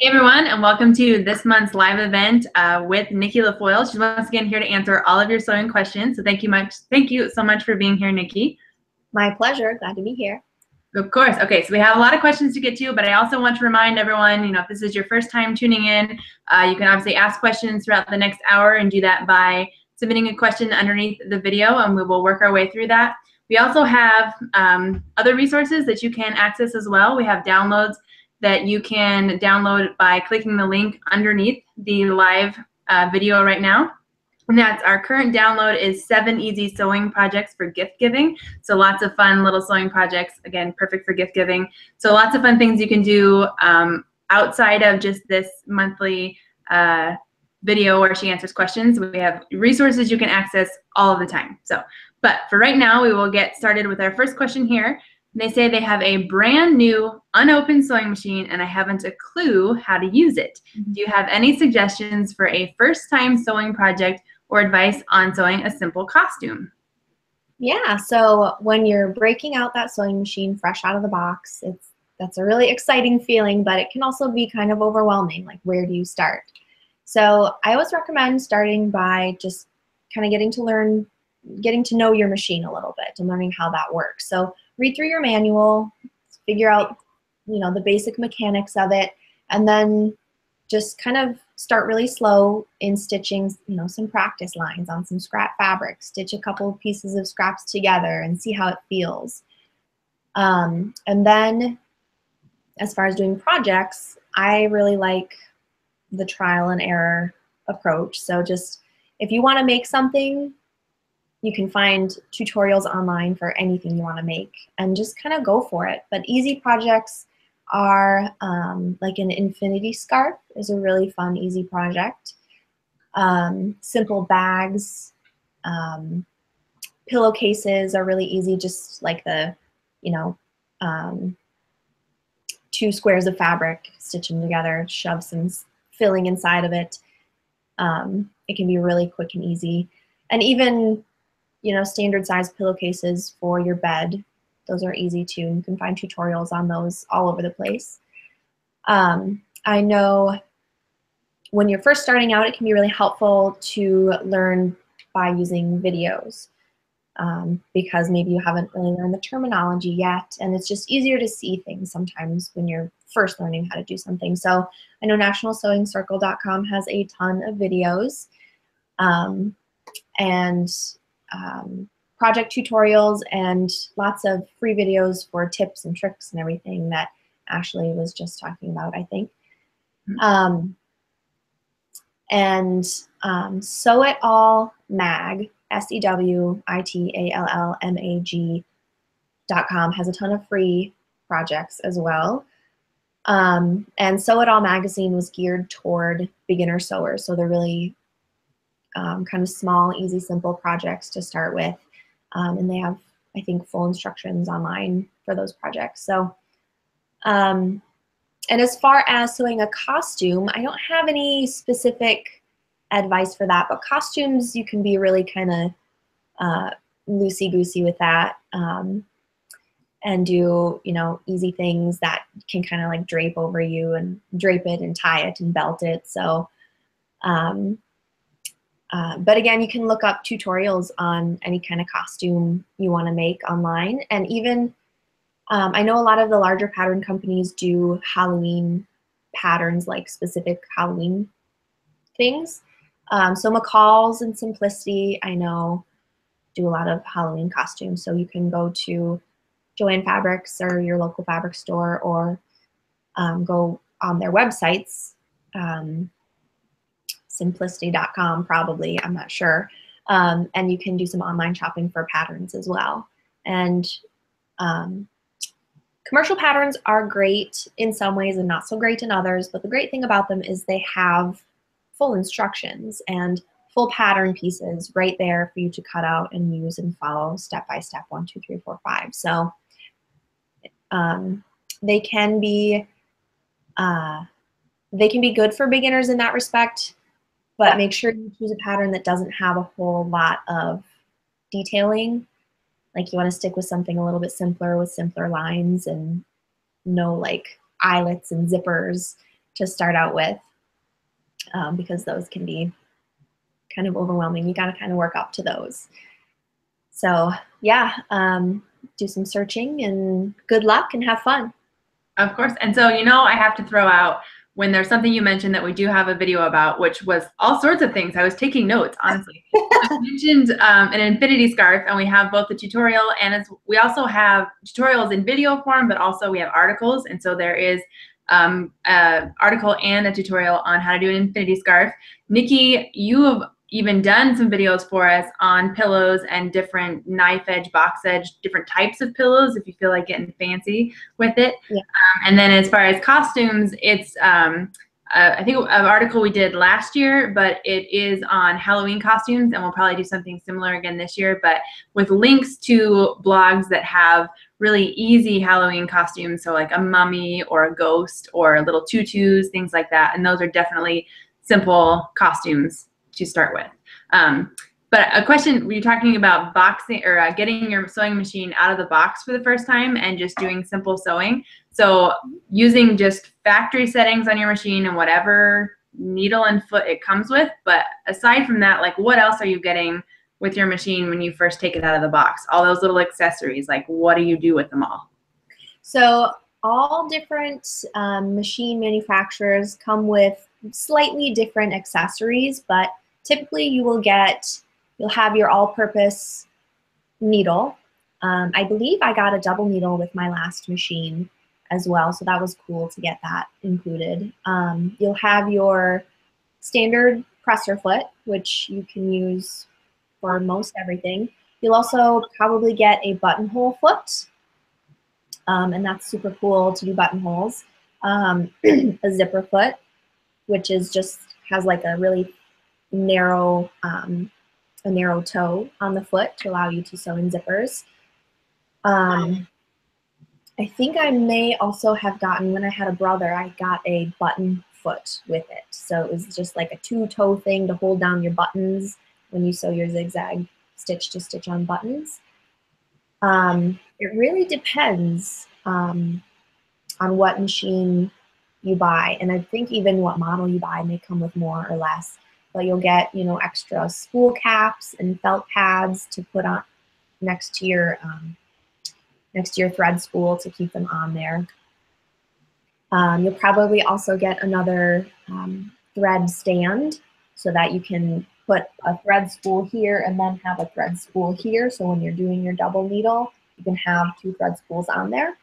Hey everyone, and welcome to this month's live event with Nicki LaFoille. She's once again here to answer all of your sewing questions. So thank you so much for being here, Nicki. My pleasure. Glad to be here. Of course. Okay, so we have a lot of questions to get to, but I also want to remind everyone, if this is your first time tuning in, you can obviously ask questions throughout the next hour and do that by submitting a question underneath the video, and we will work our way through that. We also have other resources that you can access as well. We have downloads that you can download by clicking the link underneath the live video right now. And that's our current download is 7 easy sewing projects for gift giving. So lots of fun little sewing projects, again, perfect for gift giving. So lots of fun things you can do outside of just this monthly video where she answers questions. We have resources you can access all of the time. But for right now, we will get started with our first question here. They say they have a brand new unopened sewing machine and I haven't a clue how to use it. Do you have any suggestions for a first-time sewing project or advice on sewing a simple costume? Yeah, so when you're breaking out that sewing machine fresh out of the box, that's a really exciting feeling, but it can also be kind of overwhelming. Like, where do you start? So I always recommend starting by just kind of getting to know your machine a little bit and learning how that works. So read through your manual, figure out, the basic mechanics of it, and then just kind of start really slow in stitching, some practice lines on some scrap fabric. Stitch a couple of pieces of scraps together and see how it feels. And then as far as doing projects, I really like the trial and error approach. So just if you want to make something, you can find tutorials online for anything you want to make and just kind of go for it. But easy projects are like an infinity scarf is a really fun, easy project. Simple bags, pillowcases are really easy, just like the, two squares of fabric, stitch them together, shove some filling inside of it. It can be really quick and easy. And even standard size pillowcases for your bed. Those are easy too. You can find tutorials on those all over the place. I know when you're first starting out, it can be really helpful to learn by using videos because maybe you haven't really learned the terminology yet, and it's just easier to see things sometimes when you're first learning how to do something. So I know nationalsewingcircle.com has a ton of videos. Project tutorials and lots of free videos for tips and tricks and everything that Ashley was just talking about, I think. Sew It All Mag, SEWITALLMAG.com has a ton of free projects as well. And Sew It All magazine was geared toward beginner sewers, so they're really kind of small, easy, simple projects to start with. And they have, I think, full instructions online for those projects. So, and as far as sewing a costume, I don't have any specific advice for that, but costumes, you can be really kind of loosey-goosey with that and do, easy things that can kind of like drape over you and drape it and tie it and belt it. So, but again, you can look up tutorials on any kind of costume you want to make online. And even, I know a lot of the larger pattern companies do Halloween patterns, like specific Halloween things. So McCall's and Simplicity, I know, do a lot of Halloween costumes. So you can go to Joann Fabrics or your local fabric store or go on their websites. Simplicity.com probably, I'm not sure. And you can do some online shopping for patterns as well. And commercial patterns are great in some ways and not so great in others, but the great thing about them is they have full instructions and full pattern pieces right there for you to cut out and use and follow step by step, 1, 2, 3, 4, 5. So they can be good for beginners in that respect. But make sure you choose a pattern that doesn't have a whole lot of detailing. Like you want to stick with something a little bit simpler with simpler lines and no like eyelets and zippers. to start out with, because those can be kind of overwhelming. You got to kind of work up to those. So yeah, do some searching and good luck and have fun. Of course. And so, you know, I have to throw out, when there's something you mentioned that we do have a video about, which was all sorts of things. I was taking notes, honestly. I mentioned an infinity scarf, and we have both the tutorial and we also have tutorials in video form, but also we have articles. And so there is an article and a tutorial on how to do an infinity scarf. Nicki, you have even done some videos for us on pillows and different knife edge, box edge, different types of pillows if you feel like getting fancy with it. Yeah. And then as far as costumes, it's I think an article we did last year, but it is on Halloween costumes, and we'll probably do something similar again this year, but with links to blogs that have really easy Halloween costumes, so like a mummy or a ghost or little tutus, things like that. And those are definitely simple costumes to start with. But a question, were you talking about boxing or getting your sewing machine out of the box for the first time and just doing simple sewing? So using just factory settings on your machine and whatever needle and foot it comes with. But aside from that, like what else are you getting with your machine when you first take it out of the box? All those little accessories, like what do you do with them all? So all different machine manufacturers come with slightly different accessories, but typically you'll have your all-purpose needle. I believe I got a double needle with my last machine as well, so that was cool to get that included. You'll have your standard presser foot, which you can use for most everything. You'll also probably get a buttonhole foot, and that's super cool to do buttonholes. A zipper foot, which is just has like a really narrow toe on the foot to allow you to sew in zippers. I think I may also have gotten, when I had a brother, I got a button foot with it. So it was just like a two-toe thing to hold down your buttons when you sew your zigzag stitch to stitch on buttons. It really depends on what machine you buy, and I think even what model you buy may come with more or less. But you'll get, you know, extra spool caps and felt pads to put on next to your thread spool to keep them on there. You'll probably also get another thread stand so that you can put a thread spool here and then have a thread spool here. So when you're doing your double needle, you can have two thread spools on there.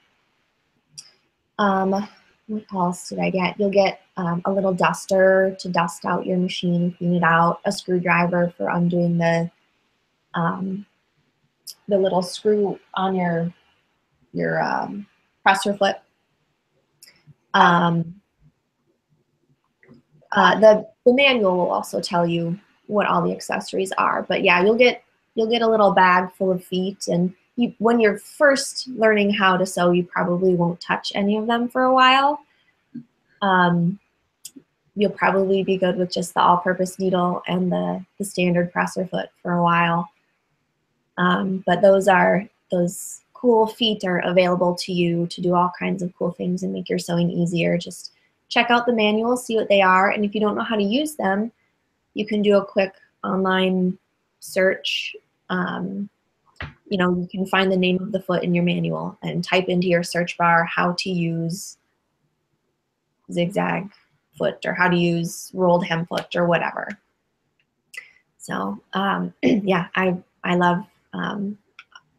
What else did I get? You'll get a little duster to dust out your machine, clean it out, a screwdriver for undoing the little screw on your presser foot. The manual will also tell you what all the accessories are, but yeah, you'll get a little bag full of feet, and when you're first learning how to sew, you probably won't touch any of them for a while. You'll probably be good with just the all-purpose needle and the standard presser foot for a while. But those cool feet are available to you to do all kinds of cool things and make your sewing easier. Just check out the manual, see what they are, and if you don't know how to use them, you can do a quick online search. You know, you can find the name of the foot in your manual and type into your search bar how to use zigzag foot or how to use rolled hem foot or whatever. So yeah, I love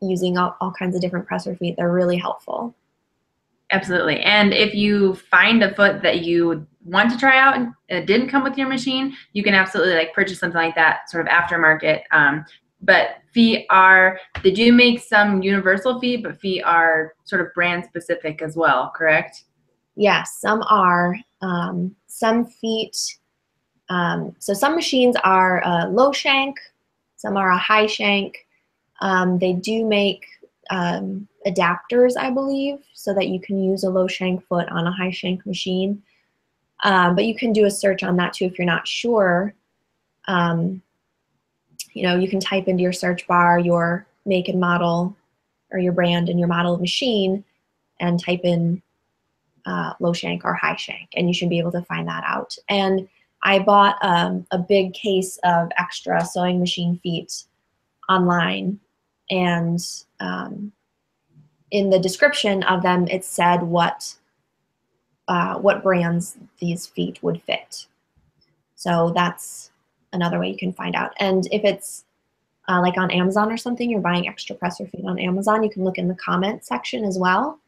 using all kinds of different presser feet. They're really helpful. Absolutely. And if you find a foot that you want to try out and it didn't come with your machine, you can absolutely like purchase something like that sort of aftermarket. But feet they do make some universal feet, but feet are sort of brand specific as well, correct? Yes, some are. Some feet, so some machines are a low shank, some are a high shank. They do make adapters, I believe, so that you can use a low shank foot on a high shank machine. But you can do a search on that too if you're not sure. You know, you can type into your search bar your make and model or your brand and your model of machine and type in low shank or high shank, and you should be able to find that out. And I bought a big case of extra sewing machine feet online, and in the description of them, it said what brands these feet would fit. So that's another way you can find out. And if it's like on Amazon or something, you're buying extra presser feet on Amazon, you can look in the comment section as well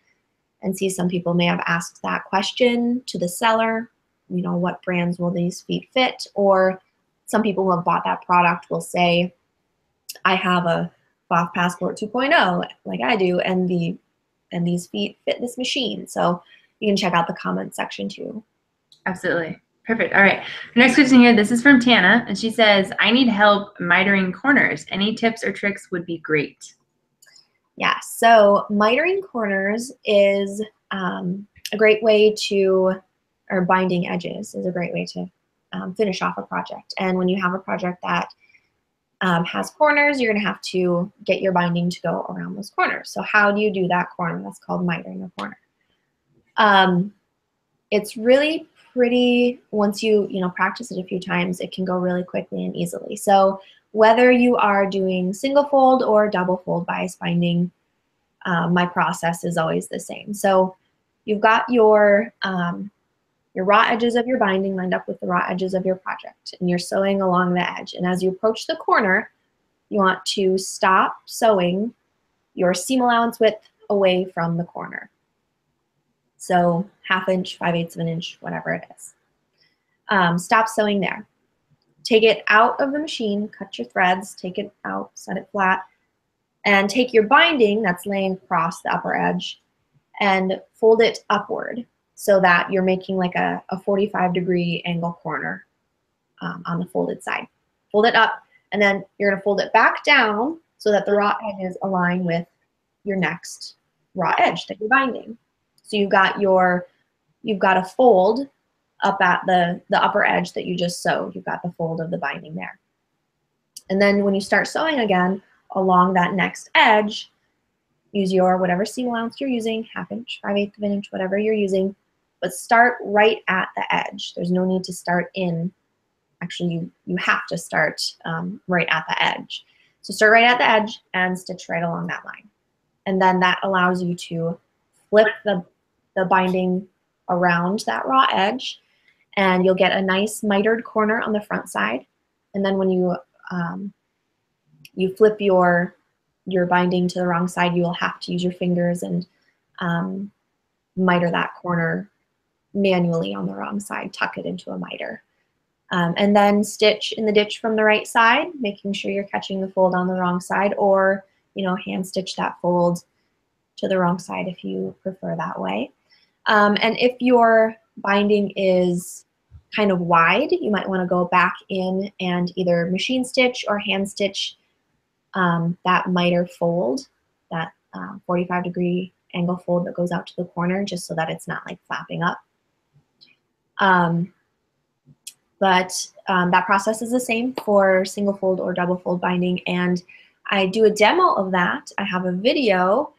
and see some people may have asked that question to the seller, you know, what brands will these feet fit? Or some people who have bought that product will say, I have a Cloth Passport 2.0 like I do, and these feet fit this machine. So you can check out the comment section too. Absolutely. Perfect. All right. Next question here. This is from Tana, and she says, I need help mitering corners. Any tips or tricks would be great. Yeah, so mitering corners is a great way to, or binding edges is a great way to finish off a project. And when you have a project that has corners, you're going to have to get your binding to go around those corners. So how do you do that corner? That's called mitering a corner. It's really pretty, once you practice it a few times, it can go really quickly and easily. So whether you are doing single fold or double fold bias binding, my process is always the same. So you've got your raw edges of your binding lined up with the raw edges of your project, and you're sewing along the edge. And as you approach the corner, you want to stop sewing your seam allowance width away from the corner. So 1/2 inch, 5/8 of an inch, whatever it is. Stop sewing there. Take it out of the machine, cut your threads, take it out, set it flat, and take your binding that's laying across the upper edge and fold it upward so that you're making like a 45-degree angle corner on the folded side. Fold it up, and then you're going to fold it back down so that the raw edges align with your next raw edge that you're binding. So you've got a fold up at the upper edge that you just sewed. You've got the fold of the binding there. And then when you start sewing again along that next edge, use your whatever seam allowance you're using, 1/2 inch, 5/8 of an inch, whatever you're using, but start right at the edge. There's no need to start in. Actually, you have to start right at the edge. So start right at the edge and stitch right along that line. And then that allows you to flip the binding around that raw edge, and you'll get a nice mitered corner on the front side. And then when you flip your binding to the wrong side, you will have to use your fingers and miter that corner manually on the wrong side, tuck it into a miter. And then stitch in the ditch from the right side, making sure you're catching the fold on the wrong side, or hand stitch that fold to the wrong side if you prefer that way. And if your binding is kind of wide, you might want to go back in and either machine stitch or hand stitch that miter fold, that 45-degree angle fold that goes out to the corner, just so that it's not like flapping up. But that process is the same for single fold or double fold binding, and I do a demo of that. I have a video.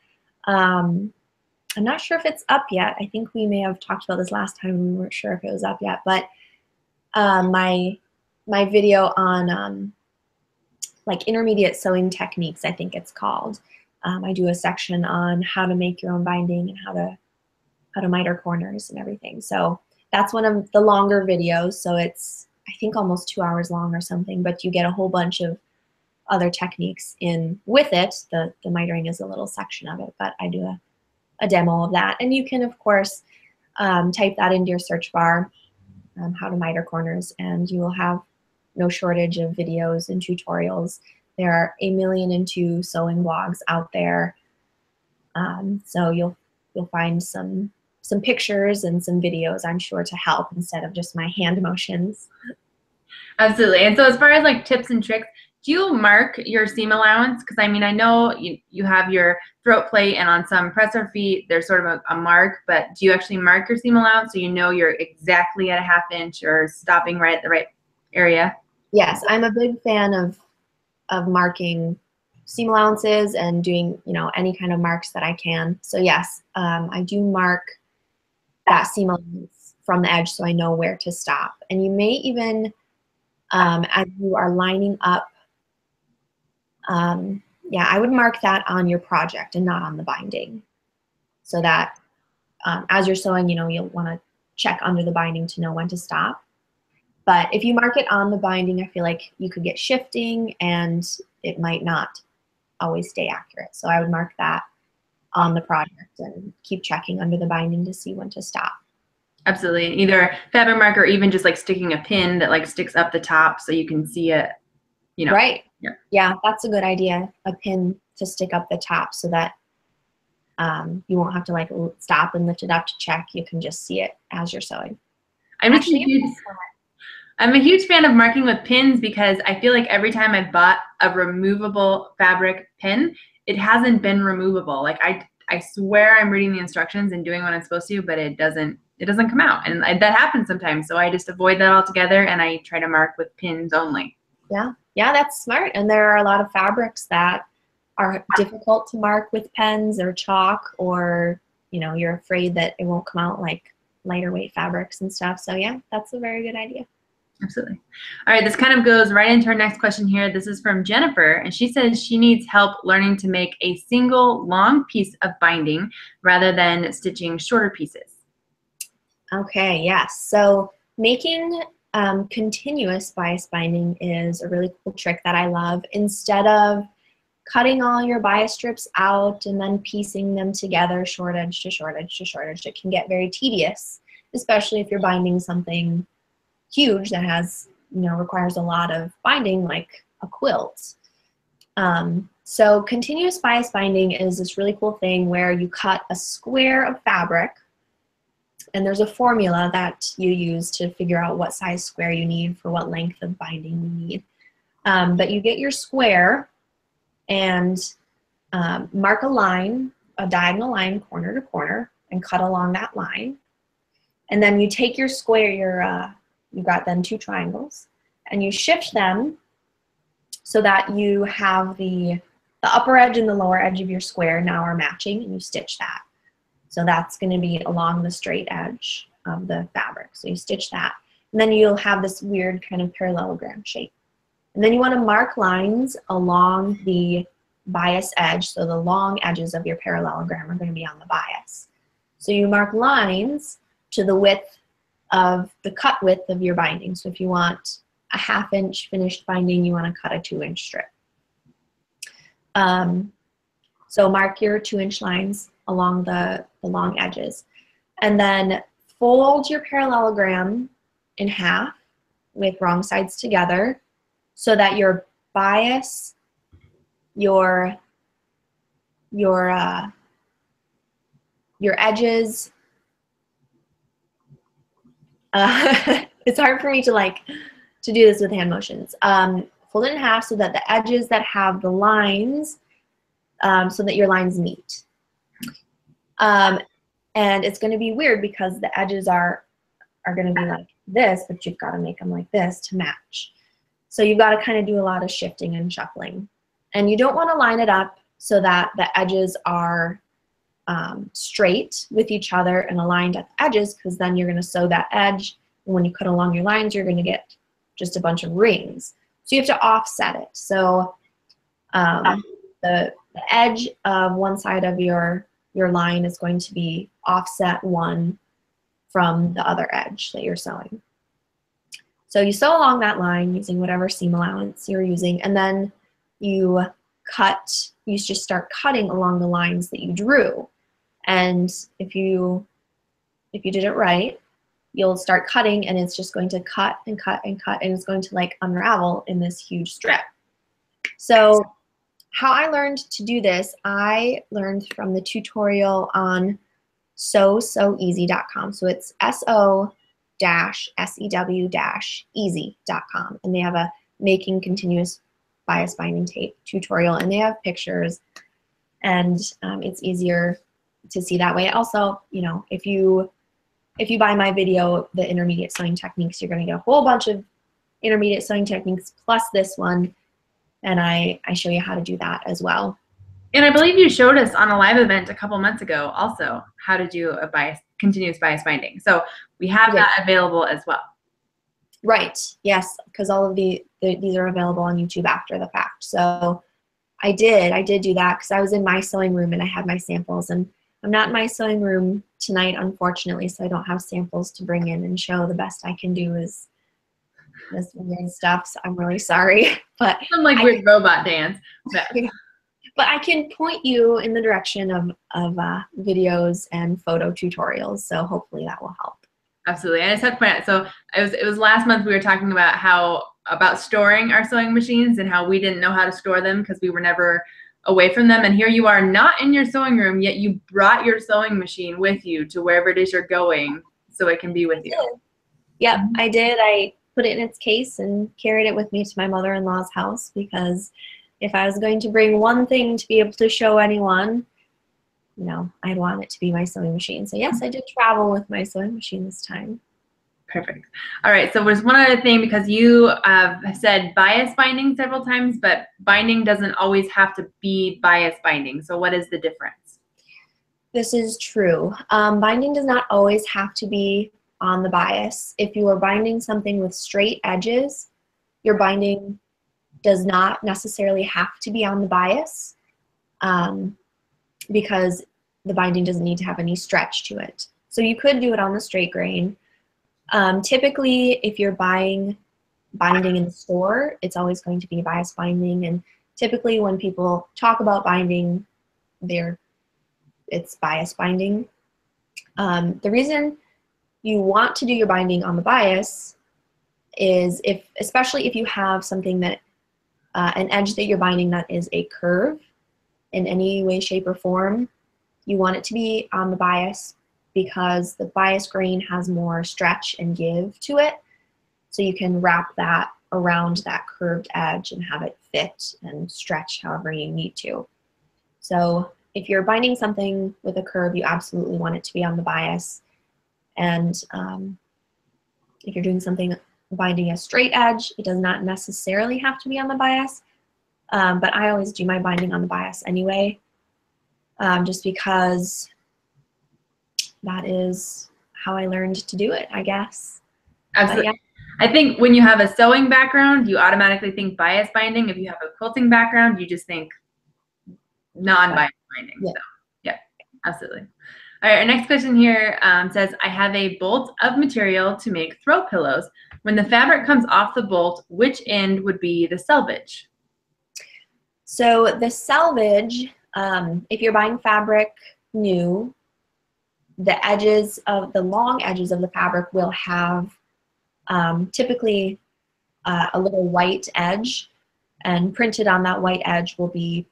I'm not sure if it's up yet. I think we may have talked about this last time and we weren't sure if it was up yet, but my video on like intermediate sewing techniques, I think it's called. I do a section on how to make your own binding and how to miter corners and everything. So that's one of the longer videos. So it's, I think, almost 2 hours long or something, but you get a whole bunch of other techniques in with it. The mitering is a little section of it, but I do a demo of that. And you can, of course, type that into your search bar, how to miter corners, and you will have no shortage of videos and tutorials. There are 1,000,002 sewing blogs out there. So you'll find some pictures and some videos, I'm sure, to help instead of just my hand motions. Absolutely. And so as far as like tips and tricks, do you mark your seam allowance? Because I mean, I know you have your throat plate, and on some presser feet, there's sort of a mark, but do you actually mark your seam allowance so you know you're exactly at a 1/2 inch or stopping right at the right area? Yes, I'm a big fan of marking seam allowances and doing, any kind of marks that I can. So yes, I do mark that seam allowance from the edge so I know where to stop. And you may even, as you are lining up, yeah, I would mark that on your project and not on the binding, so that as you're sewing, you know, you'll want to check under the binding to know when to stop. But if you mark it on the binding, I feel like you could get shifting and it might not always stay accurate. So I would mark that on the project and keep checking under the binding to see when to stop. Absolutely. Either fabric marker or even just like sticking a pin that like sticks up the top so you can see it, you know. Right. Yeah. Yeah, that's a good idea. A pin to stick up the top so that you won't have to like stop and lift it up to check. You can just see it as you're sewing. I'm a huge fan of marking with pins because I feel like every time I bought a removable fabric pin, it hasn't been removable. Like I swear I'm reading the instructions and doing what I'm supposed to, but it doesn't come out. And that happens sometimes. So I just avoid that altogether and I try to mark with pins only. Yeah. Yeah, that's smart. And there are a lot of fabrics that are difficult to mark with pens or chalk, or, you know, you're afraid that it won't come out, like lighter weight fabrics and stuff. So yeah, that's a very good idea. Absolutely. All right, this kind of goes right into our next question here. This is from Jennifer, and she says she needs help learning to make a single long piece of binding rather than stitching shorter pieces. Okay, yes. So making continuous bias binding is a really cool trick that I love. Instead of cutting all your bias strips out and then piecing them together short edge to short edge to short edge, it can get very tedious, especially if you're binding something huge that has, you know, requires a lot of binding, like a quilt. So continuous bias binding is this really cool thing where you cut a square of fabric, and there's a formula that you use to figure out what size square you need for what length of binding you need. But you get your square and mark a line, a diagonal line, corner to corner, and cut along that line. And then you take your square, you've got then two triangles, and you shift them so that you have the upper edge and the lower edge of your square now are matching, and you stitch that. So that's going to be along the straight edge of the fabric. So you stitch that, and then you'll have this weird kind of parallelogram shape. And then you want to mark lines along the bias edge, so the long edges of your parallelogram are going to be on the bias. So you mark lines to the width of the cut width of your binding. So if you want a 1/2 inch finished binding, you want to cut a 2-inch strip. So mark your 2-inch lines along the long edges, and then fold your parallelogram in half with wrong sides together so that your bias, your edges, it's hard for me to do this with hand motions. Fold it in half so that the edges that have the lines, so that your lines meet. And it's going to be weird because the edges are going to be like this, but you've got to make them like this to match. So you've got to kind of do a lot of shifting and shuffling. And you don't want to line it up so that the edges are straight with each other and aligned at the edges, because then you're going to sew that edge, and when you cut along your lines, you're going to get just a bunch of rings. So you have to offset it. So the edge of one side of your line is going to be offset 1 from the other edge that you're sewing. So you sew along that line using whatever seam allowance you're using, and then you just start cutting along the lines that you drew. And if you did it right, you'll start cutting, and it's just going to cut and cut and cut, and it's going to like unravel in this huge strip. So how I learned to do this, I learned from the tutorial on sewseweasy.com. So it's SO-SEW-easy.com, and they have a making continuous bias binding tape tutorial, and they have pictures, and it's easier to see that way. Also, you know, if you buy my video, the intermediate sewing techniques, you're going to get a whole bunch of intermediate sewing techniques plus this one, and I show you how to do that as well. And I believe you showed us on a live event a couple months ago also how to do a bias continuous bias binding. So we have that available as well. Right. Yes, because all of these are available on YouTube after the fact. So I did do that because I was in my sewing room and I had my samples, and I'm not in my sewing room tonight, unfortunately, so I don't have samples to bring in and show. The best I can do is this weird stuff, so I'm really sorry. But some like weird robot dance. But I can point you in the direction of videos and photo tutorials, so hopefully that will help. Absolutely. And I just have to point out, so it was last month we were talking about storing our sewing machines and how we didn't know how to store them because we were never away from them. And here you are, not in your sewing room, yet you brought your sewing machine with you to wherever it is you're going so it can be with you. Yep, I did. I put it in its case and carried it with me to my mother-in-law's house because if I was going to bring one thing to be able to show anyone, I'd want it to be my sewing machine. So yes, I did travel with my sewing machine this time. Perfect. All right, so there's one other thing, because you have said bias binding several times, but binding doesn't always have to be bias binding. So what is the difference? This is true. Binding does not always have to be on the bias. If you are binding something with straight edges, your binding does not necessarily have to be on the bias because the binding doesn't need to have any stretch to it. So you could do it on the straight grain. Typically, if you're buying binding in the store, it's always going to be bias binding. And typically when people talk about binding, it's bias binding. The reason you want to do your binding on the bias is especially if you have something that, an edge that you're binding that is a curve in any way, shape, or form, you want it to be on the bias because the bias grain has more stretch and give to it. So you can wrap that around that curved edge and have it fit and stretch however you need to. So if you're binding something with a curve, you absolutely want it to be on the bias. And if you're doing something binding a straight edge, it does not necessarily have to be on the bias. But I always do my binding on the bias anyway, just because that is how I learned to do it, I guess. Absolutely. Yeah. I think when you have a sewing background, you automatically think bias binding. If you have a quilting background, you just think non-bias binding. Yeah. So, yeah, absolutely. All right, our next question here says, I have a bolt of material to make throw pillows. When the fabric comes off the bolt, which end would be the selvage? So the selvage, if you're buying fabric new, the long edges of the fabric will have typically a little white edge, and printed on that white edge will be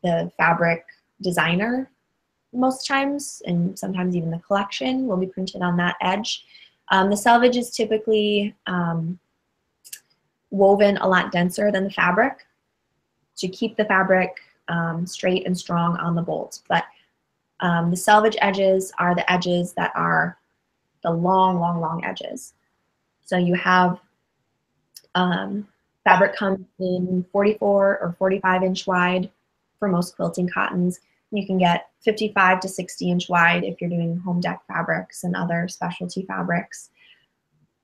the fabric designer most times, and sometimes even the collection will be printed on that edge. The selvage is typically woven a lot denser than the fabric to keep the fabric straight and strong on the bolt. But the selvage edges are the edges that are the long, long, long edges. So you have fabric comes in 44 or 45 inch wide for most quilting cottons. You can get 55 to 60 inch wide if you're doing home deck fabrics and other specialty fabrics.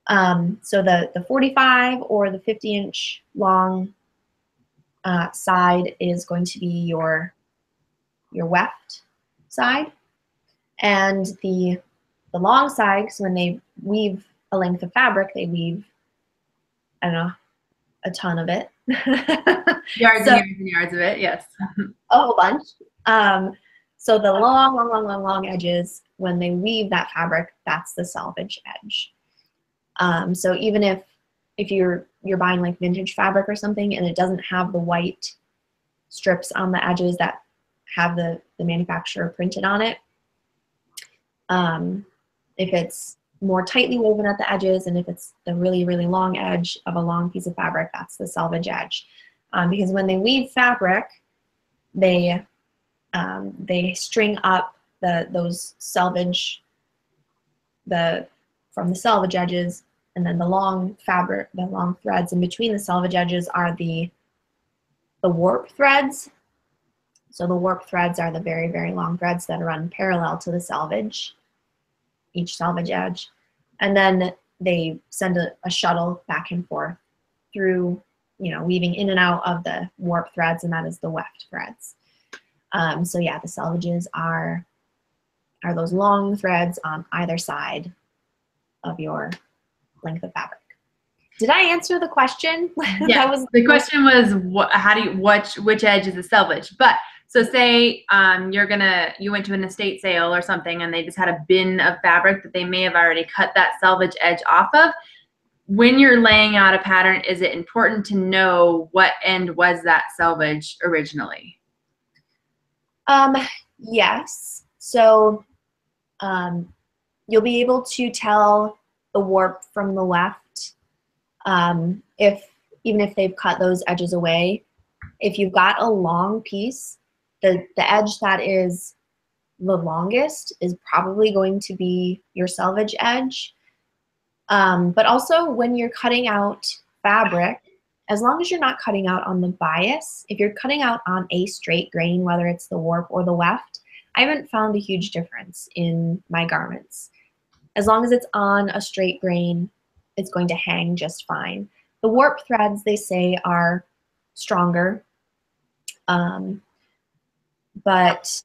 So the 45 or the 50 inch long side is going to be your weft side, and the long side, because when they weave a length of fabric, they weave, I don't know, a ton of it. Yards and yards and yards of it, yes. A whole bunch. So the long, long, long, long, long edges, when they weave that fabric, that's the selvage edge. So even if you're buying like vintage fabric or something and it doesn't have the white strips on the edges that have the manufacturer printed on it, if it's more tightly woven at the edges, and if it's the really, really long edge of a long piece of fabric, that's the selvage edge. Because when they weave fabric, they string up those selvage, from the selvage edges, and then the long fabric, the long threads in between the selvage edges are the warp threads. So the warp threads are the very, very long threads that run parallel to the selvage. each selvage edge. And then they send a shuttle back and forth through, weaving in and out of the warp threads, and that is the weft threads. So yeah, the selvages are those long threads on either side of your length of fabric. Did I answer the question? Yeah, the question was which edge is a selvage? But so say you went to an estate sale or something and they just had a bin of fabric that they may have already cut that selvage edge off of. When you're laying out a pattern, is it important to know what end was that selvage originally? Yes. So you'll be able to tell the warp from the weft even if they've cut those edges away. If you've got a long piece, the edge that is the longest is probably going to be your selvage edge. But also when you're cutting out fabric, as long as you're not cutting out on the bias, if you're cutting out on a straight grain, whether it's the warp or the weft, I haven't found a huge difference in my garments. As long as it's on a straight grain, it's going to hang just fine. The warp threads, they say, are stronger, but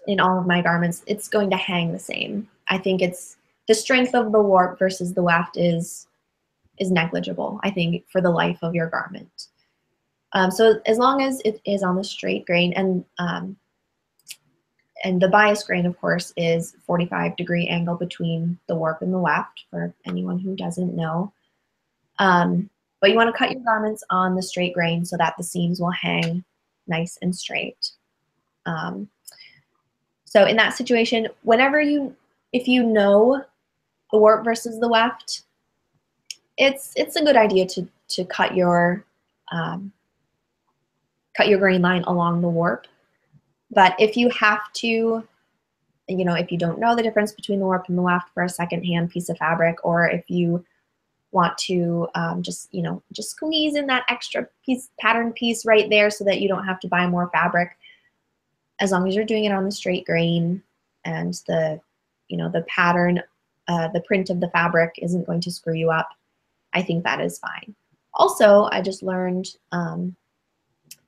in all of my garments, it's going to hang the same. I think it's the strength of the warp versus the weft is negligible, I think, for the life of your garment. So as long as it is on the straight grain, and the bias grain, of course, is 45-degree angle between the warp and the weft, for anyone who doesn't know. But you want to cut your garments on the straight grain so that the seams will hang nice and straight. So in that situation, if you know the warp versus the weft, it's a good idea to cut your grain line along the warp. But if you have to, if you don't know the difference between the warp and the weft for a secondhand piece of fabric, or if you want to just squeeze in that extra pattern piece right there so that you don't have to buy more fabric, as long as you're doing it on the straight grain and the pattern, the print of the fabric isn't going to screw you up, I think that is fine. Also, I just learned the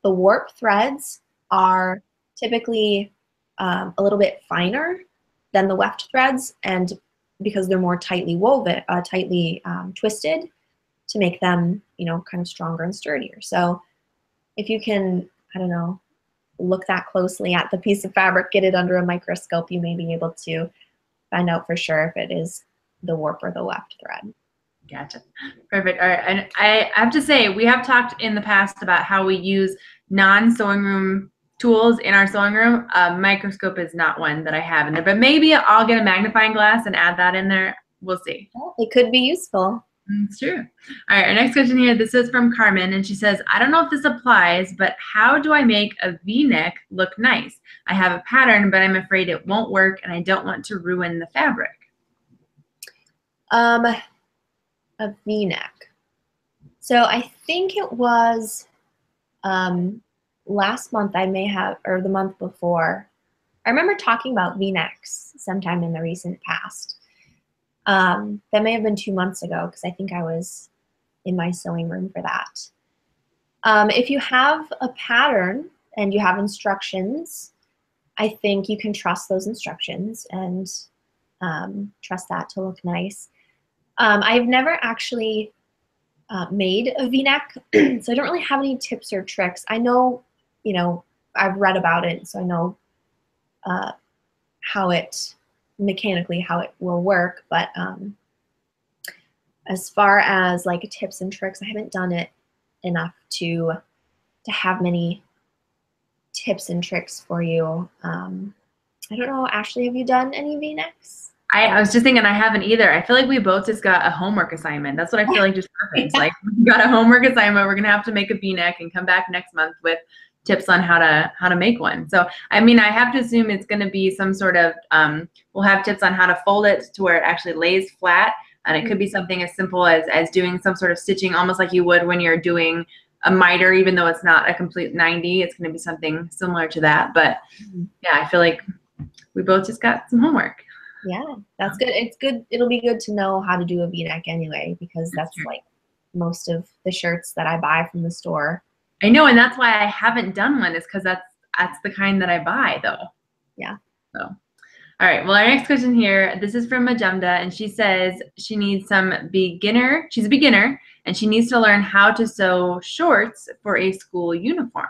warp threads are typically a little bit finer than the weft threads, and because they're more tightly woven, twisted to make them, kind of stronger and sturdier. So if you can, I don't know, look that closely at the piece of fabric, get it under a microscope, you may be able to find out for sure if it is the warp or the weft thread. Gotcha. Perfect. All right. And I have to say, we have talked in the past about how we use non-sewing room tools in our sewing room. A microscope is not one that I have in there, but maybe I'll get a magnifying glass and add that in there. We'll see. It could be useful. It's true. All right, our next question here, this is from Carmen, and she says, I don't know if this applies, but how do I make a V-neck look nice? I have a pattern, but I'm afraid it won't work, and I don't want to ruin the fabric. A V-neck. So I think it was last month, I may have, or the month before. I remember talking about V-necks sometime in the recent past. That may have been 2 months ago, because I think I was in my sewing room for that. If you have a pattern and you have instructions, I think you can trust those instructions and trust that to look nice. I've never actually made a V-neck, so I don't really have any tips or tricks. I know, I've read about it, so I know mechanically how it will work, but as far as like tips and tricks, I haven't done it enough to have many tips and tricks for you. I don't know, Ashley, have you done any V-necks? I was just thinking I haven't either. I feel like we both just got a homework assignment. That's what I feel like just happened. Like we got a homework assignment. We're gonna have to make a V-neck and come back next month with tips on how to make one. So I mean, I have to assume it's gonna be some sort of we'll have tips on how to fold it to where it actually lays flat, and it could be something as simple as doing some sort of stitching, almost like you would when you're doing a miter, even though it's not a complete 90. It's gonna be something similar to that. But yeah, I feel like we both just got some homework. Yeah, that's good. It's good. It'll be good to know how to do a V-neck anyway, because that's like most of the shirts that I buy from the store. I know, and that's why I haven't done one, is because that's the kind that I buy though. Yeah. So, all right. Well, our next question here, this is from Majumda, and she says she needs some beginner. She's a beginner, and she needs to learn how to sew shorts for a school uniform.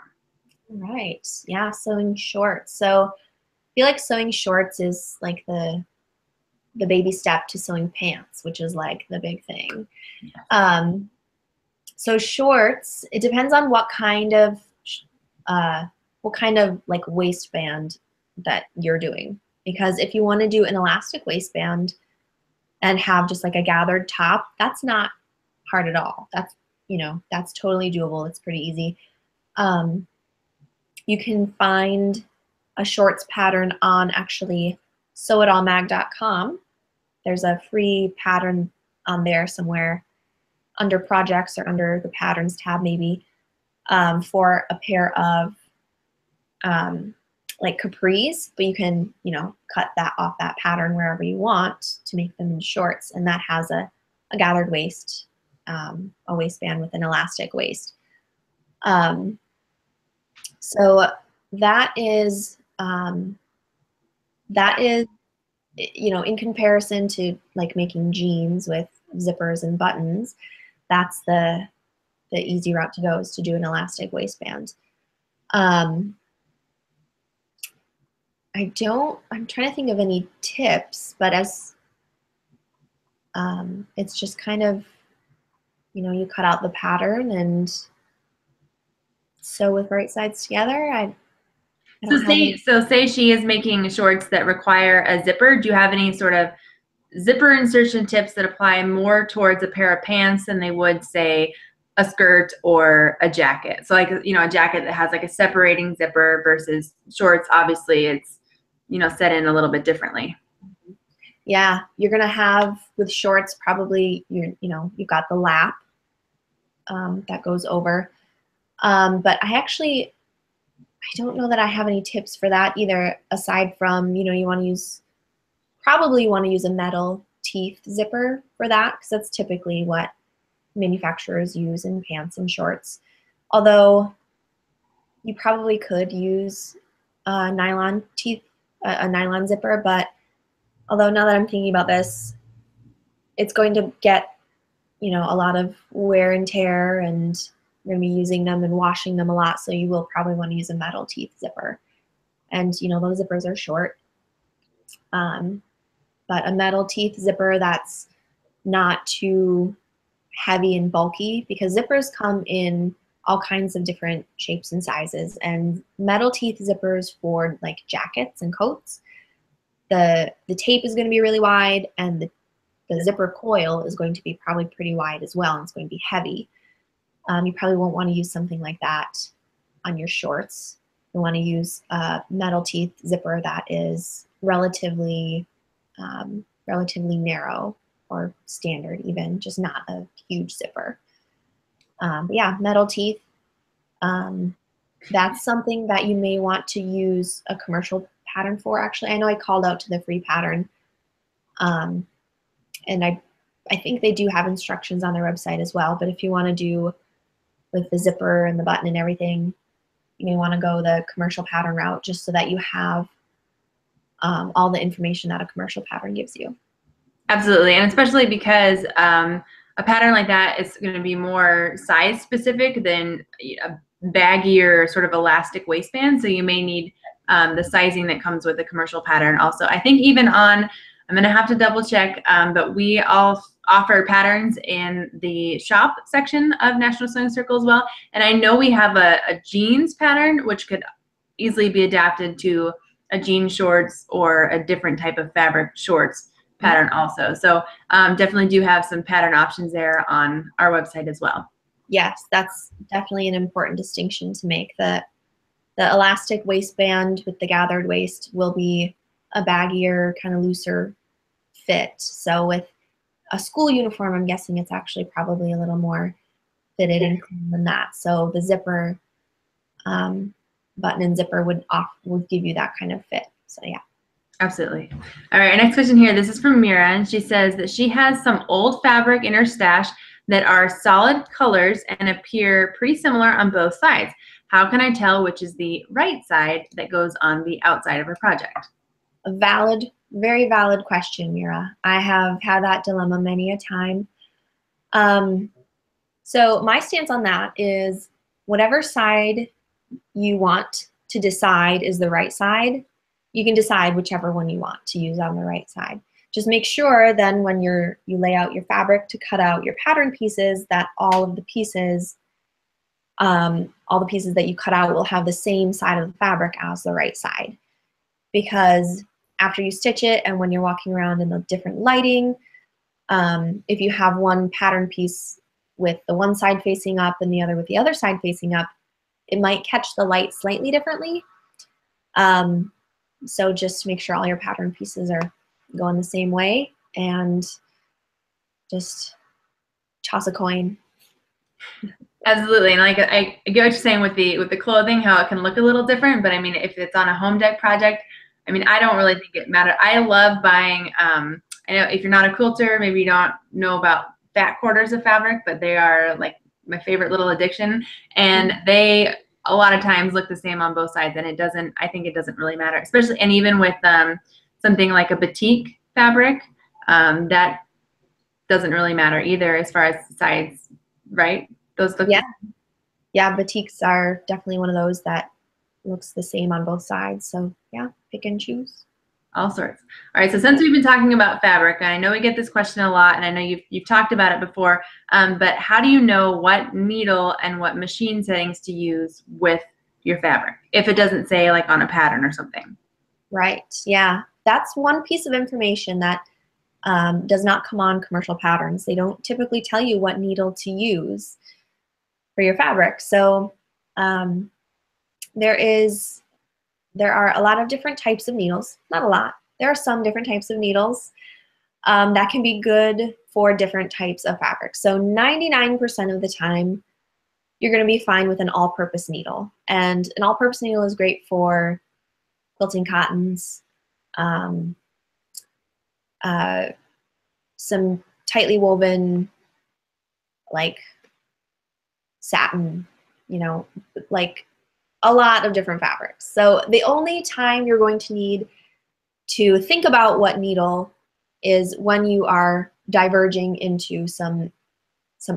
Right. Yeah, sewing shorts. So I feel like sewing shorts is like the baby step to sewing pants, which is like the big thing. So shorts, it depends on what kind of like waistband that you're doing. Because if you want to do an elastic waistband and have just like a gathered top, that's not hard at all. That's, you know, that's totally doable. It's pretty easy. You can find a shorts pattern on actually sewitallmag.com. There's a free pattern on there somewhere under projects or under the patterns tab maybe, for a pair of like capris, but you can, you know, cut that off that pattern wherever you want to make them into shorts, and that has a gathered waist, a waistband with an elastic waist. So that is, you know, in comparison to like making jeans with zippers and buttons, that's the easy route to go, is to do an elastic waistband. I'm trying to think of any tips, but as it's just kind of, you know, you cut out the pattern and sew with right sides together. So say she is making shorts that require a zipper. Do you have any sort of zipper insertion tips that apply more towards a pair of pants than they would, say, a skirt or a jacket? So like, you know, a jacket that has like a separating zipper versus shorts, obviously it's, you know, set in a little bit differently. Yeah, you're gonna have with shorts probably, you know, you've got the lap that goes over. But I don't know that I have any tips for that either, aside from, you know, you want to use a metal teeth zipper for that, because that's typically what manufacturers use in pants and shorts. Although you probably could use a nylon zipper, but although now that I'm thinking about this, it's going to get, you know, a lot of wear and tear, and you're going to be using them and washing them a lot, so you will probably want to use a metal teeth zipper. And, you know, those zippers are short. But a metal teeth zipper that's not too heavy and bulky, because zippers come in all kinds of different shapes and sizes, and metal teeth zippers for like jackets and coats, the tape is going to be really wide, and the zipper coil is going to be probably pretty wide as well, and it's going to be heavy. You probably won't want to use something like that on your shorts. You want to use a metal teeth zipper that is relatively narrow, or standard even, just not a huge zipper. But yeah, metal teeth. That's something that you may want to use a commercial pattern for. Actually, I know I called out to the free pattern, and I think they do have instructions on their website as well. But if you want to do with the zipper and the button and everything, you may want to go the commercial pattern route, just so that you have all the information that a commercial pattern gives you. Absolutely, and especially because a pattern like that is going to be more size specific than a baggier sort of elastic waistband. So you may need the sizing that comes with a commercial pattern also. I think even on, I'm going to have to double check, but we all offer patterns in the shop section of National Sewing Circle as well. And I know we have a jeans pattern, which could easily be adapted to a jean shorts or a different type of fabric shorts pattern also. So definitely do have some pattern options there on our website as well. Yes, that's definitely an important distinction to make. The elastic waistband with the gathered waist will be a baggier, kind of looser fit. So with a school uniform, I'm guessing it's actually probably a little more fitted and clean than that. So the zipper, button and zipper would give you that kind of fit. So yeah. Absolutely. All right, our next question here, this is from Mira, and she says that she has some old fabric in her stash that are solid colors and appear pretty similar on both sides. How can I tell which is the right side that goes on the outside of her project? A valid, very valid question, Mira. I have had that dilemma many a time. So my stance on that is whatever side you want to decide is the right side, you can decide whichever one you want to use on the right side. Just make sure then when you lay out your fabric to cut out your pattern pieces that all the pieces that you cut out will have the same side of the fabric as the right side. Because after you stitch it and when you're walking around in the different lighting, if you have one pattern piece with the one side facing up and the other with the other side facing up, it might catch the light slightly differently. So just make sure all your pattern pieces are going the same way and just toss a coin. Absolutely, and like I get what you're saying with the clothing, how it can look a little different. But I mean, if it's on a home deck project, I mean, I don't really think it matters. I love buying. I know if you're not a quilter, maybe you don't know about fat quarters of fabric, but they are like my favorite little addiction, and they a lot of times look the same on both sides, and it doesn't. I think it doesn't really matter, especially and even with something like a batik fabric, that doesn't really matter either as far as sides, right? Those look yeah, batiks are definitely one of those that looks the same on both sides. So yeah, pick and choose. all sorts. All right, so since we've been talking about fabric, and I know we get this question a lot, and I know you've talked about it before, but how do you know what needle and what machine settings to use with your fabric if it doesn't say like on a pattern or something? Right, yeah. That's one piece of information that does not come on commercial patterns. They don't typically tell you what needle to use for your fabric. So there are a lot of different types of needles. Not a lot. There are some different types of needles that can be good for different types of fabric. So 99% of the time, you're going to be fine with an all-purpose needle. And an all-purpose needle is great for quilting cottons, some tightly woven, like satin, you know, like a lot of different fabrics. So the only time you're going to need to think about what needle is when you are diverging into some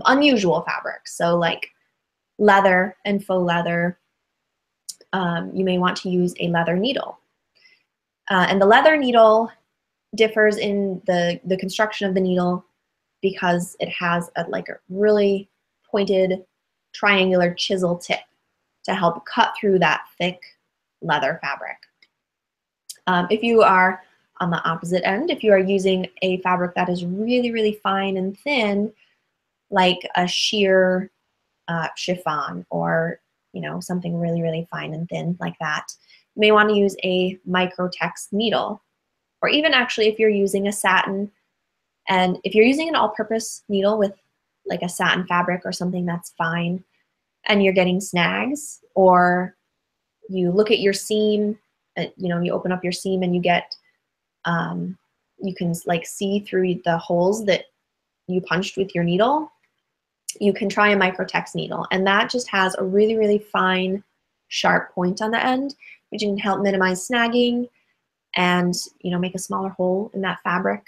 unusual fabrics. So like leather and faux leather, you may want to use a leather needle. And the leather needle differs in the construction of the needle because it has like a really pointed triangular chisel tip to help cut through that thick leather fabric. If you are on the opposite end, if you are using a fabric that is really, really fine and thin, like a sheer chiffon or something really, really fine and thin like that, you may want to use a microtex needle. Or even actually if you're using a satin, and if you're using an all-purpose needle with like a satin fabric or something that's fine, and you're getting snags, or you look at your seam, you open up your seam and you get, you can like see through the holes that you punched with your needle, you can try a microtex needle. And that just has a really, really fine, sharp point on the end, which can help minimize snagging and make a smaller hole in that fabric.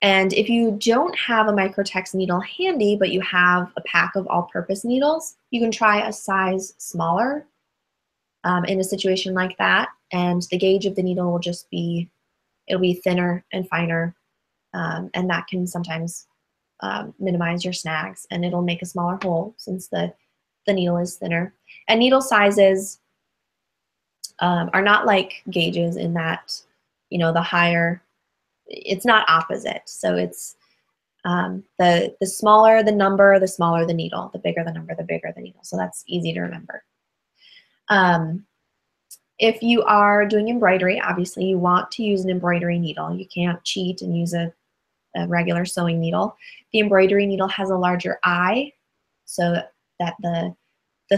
And if you don't have a microtex needle handy, but you have a pack of all-purpose needles, you can try a size smaller in a situation like that. And the gauge of the needle will just be, it'll be thinner and finer. And that can sometimes minimize your snags, and it'll make a smaller hole since the needle is thinner. And needle sizes are not like gauges in that, the higher, it's not opposite. So it's the smaller the number, the smaller the needle. The bigger the number, the bigger the needle. So that's easy to remember. If you are doing embroidery, obviously you want to use an embroidery needle. You can't cheat and use a regular sewing needle. The embroidery needle has a larger eye, so that the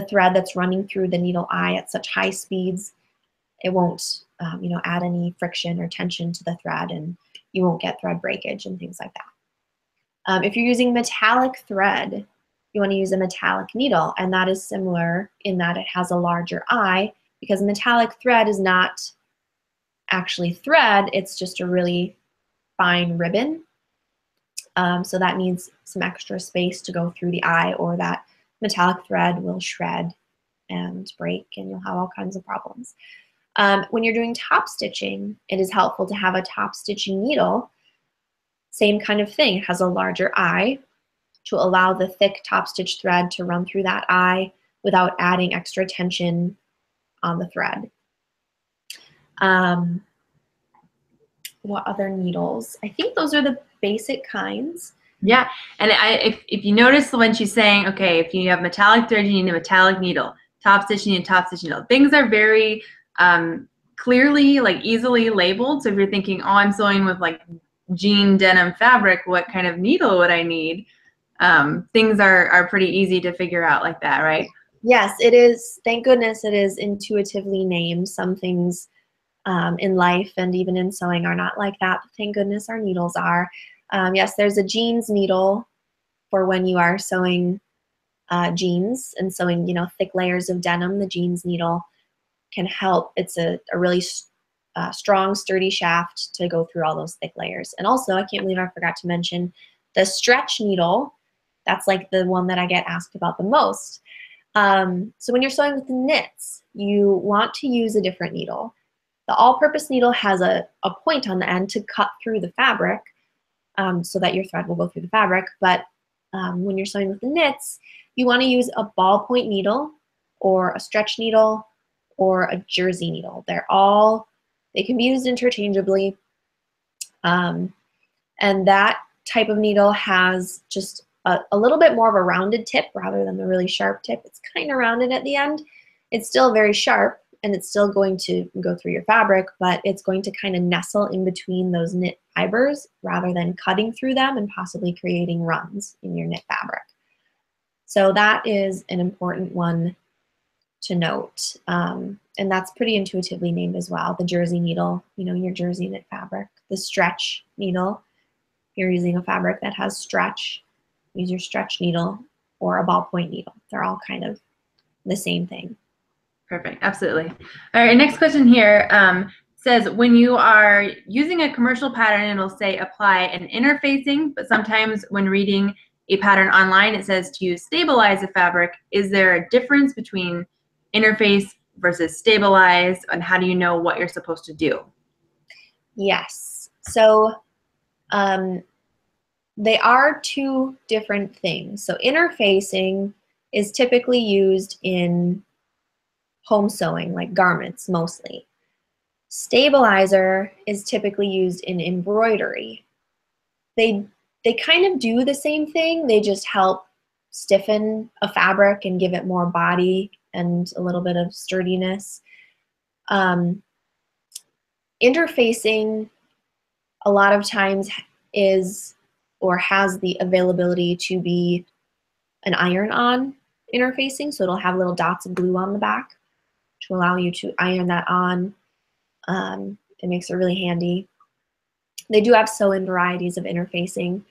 thread that's running through the needle eye at such high speeds, it won't you know, add any friction or tension to the thread, and you won't get thread breakage and things like that. If you're using metallic thread, you want to use a metallic needle, and that is similar in that it has a larger eye, because metallic thread is not actually thread, it's just a really fine ribbon. So that needs some extra space to go through the eye, or that metallic thread will shred and break, and you'll have all kinds of problems. When you're doing top stitching, it is helpful to have a top stitching needle. Same kind of thing, it has a larger eye to allow the thick top stitch thread to run through that eye without adding extra tension on the thread. What other needles? I think those are the basic kinds. Yeah, and if you notice when she's saying, okay, if you have metallic thread, you need a metallic needle. Top stitch, you need a top stitch needle. Things are very clearly, like easily labeled. So if you're thinking, oh, I'm sewing with like jean denim fabric, what kind of needle would I need? Things are pretty easy to figure out like that, right? Yes, it is. Thank goodness it is intuitively named. Some things in life and even in sewing are not like that. But thank goodness our needles are. Yes, there's a jeans needle for when you are sewing jeans and sewing, you know, thick layers of denim. The jeans needle can help. It's a really strong, sturdy shaft to go through all those thick layers. And also, I can't believe I forgot to mention the stretch needle. That's like the one that I get asked about the most. So when you're sewing with the knits, you want to use a different needle. The all-purpose needle has a point on the end to cut through the fabric so that your thread will go through the fabric. But when you're sewing with the knits, you want to use a ballpoint needle or a stretch needle or a jersey needle. They can be used interchangeably. And that type of needle has just a little bit more of a rounded tip rather than the really sharp tip. It's kind of rounded at the end. It's still very sharp, and it's still going to go through your fabric, but it's going to kind of nestle in between those knit fibers rather than cutting through them and possibly creating runs in your knit fabric. So that is an important one to note. And that's pretty intuitively named as well. The jersey needle, you know, your jersey knit fabric. The stretch needle, if you're using a fabric that has stretch, use your stretch needle or a ballpoint needle. They're all kind of the same thing. Perfect, absolutely. All right, next question here says, when you are using a commercial pattern, it'll say apply an interfacing, but sometimes when reading a pattern online, it says to stabilize a fabric. Is there a difference between interface versus stabilize, and how do you know what you're supposed to do? Yes, so they are two different things. So interfacing is typically used in home sewing, like garments mostly. Stabilizer is typically used in embroidery. They kind of do the same thing, they just help stiffen a fabric and give it more body and a little bit of sturdiness. Interfacing a lot of times is or has the availability to be an iron-on interfacing, so it'll have little dots of glue on the back to allow you to iron that on. It makes it really handy. They do have sew-in varieties of interfacing.